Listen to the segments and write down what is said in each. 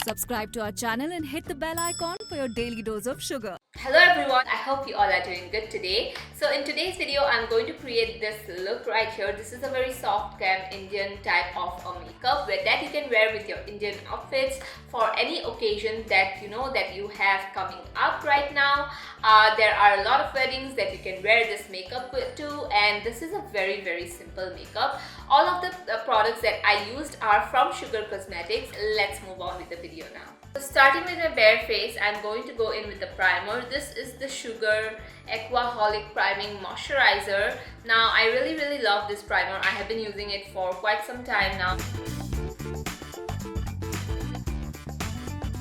Subscribe to our channel and hit the bell icon for your daily dose of sugar. Hello everyone, I hope you all are doing good today. So in today's video, I'm going to create this look right here. This is a very soft glam Indian type of a makeup that you can wear with your Indian outfits for any occasion that you have coming up right now. There are a lot of weddings that you can wear this makeup to, and this is a very simple makeup. All of the products that I used are from SUGAR Cosmetics. Let's move on with the video now. So starting with my bare face, I'm going to go in with the primer. This is the SUGAR Aquaholic Priming Moisturizer. Now I really love this primer. I have been using it for quite some time now.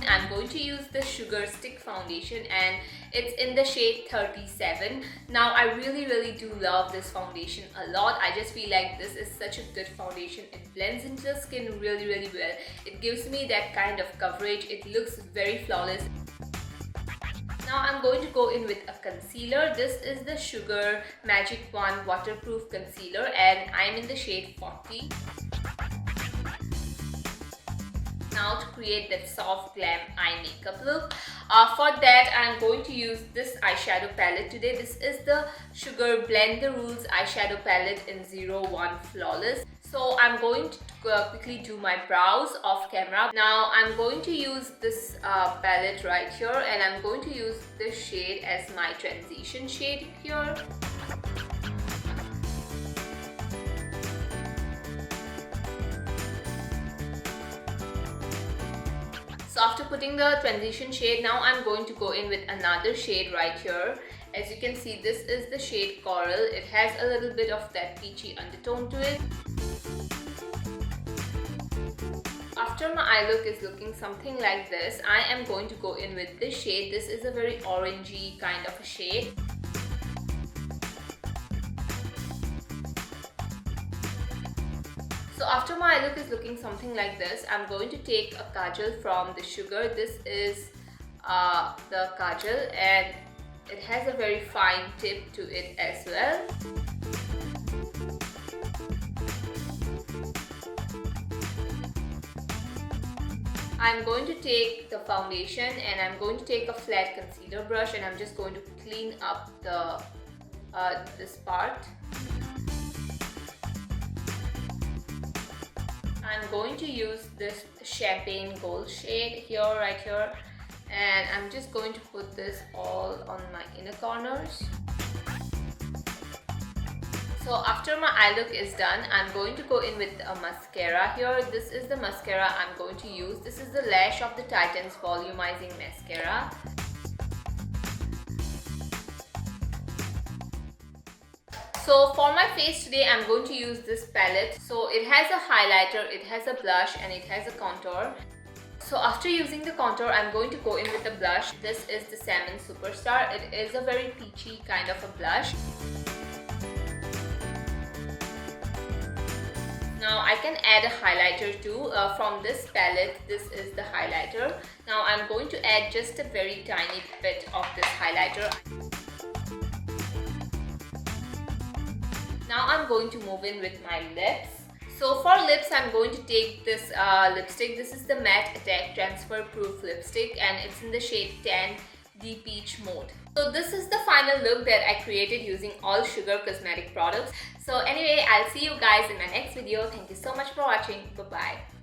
I'm going to use the SUGAR Stick Foundation and it's in the shade 37. Now I really do love this foundation a lot. I just feel like this is such a good foundation. It blends into the skin really well. It gives me that kind of coverage. It looks very flawless. Now I'm going to go in with a concealer. This is the SUGAR Magic Wand Waterproof Concealer and I'm in the shade 40. Now to create that soft glam eye makeup look, for that I'm going to use this eyeshadow palette today. This is the SUGAR Blend the Rules eyeshadow palette in 01 Flawless. So I'm going to quickly do my brows off camera. Now I'm going to use this palette right here and I'm going to use this shade as my transition shade here. So after putting the transition shade, now I'm going to go in with another shade right here. As you can see, this is the shade Coral. It has a little bit of that peachy undertone to it. After my eye look is looking something like this, I am going to go in with this shade. This is a very orangey kind of a shade. So after my eye look is looking something like this, I'm going to take a kajal from the SUGAR. This is the kajal and it has a very fine tip to it as well. I'm going to take the foundation and I'm going to take a flat concealer brush and I'm just going to clean up the this part. I'm going to use this champagne gold shade here, right here, and I'm just going to put this all on my inner corners. So after my eye look is done, I'm going to go in with a mascara here. This is the mascara I'm going to use. This is the Lash of the Titans Volumizing Mascara. So for my face today, I'm going to use this palette. So it has a highlighter, it has a blush and it has a contour. So after using the contour, I'm going to go in with the blush. This is the Salmon Superstar. It is a very peachy kind of a blush. Now I can add a highlighter too. From this palette, this is the highlighter. Now I'm going to add just a very tiny bit of this highlighter. Now I'm going to move in with my lips. So for lips, I'm going to take this lipstick. This is the Matte Attack Transfer Proof Lipstick and it's in the shade 10 Deep Peach Mode. So this is the final look that I created using all SUGAR cosmetic products. So anyway, I'll see you guys in my next video. Thank you so much for watching. Bye-bye.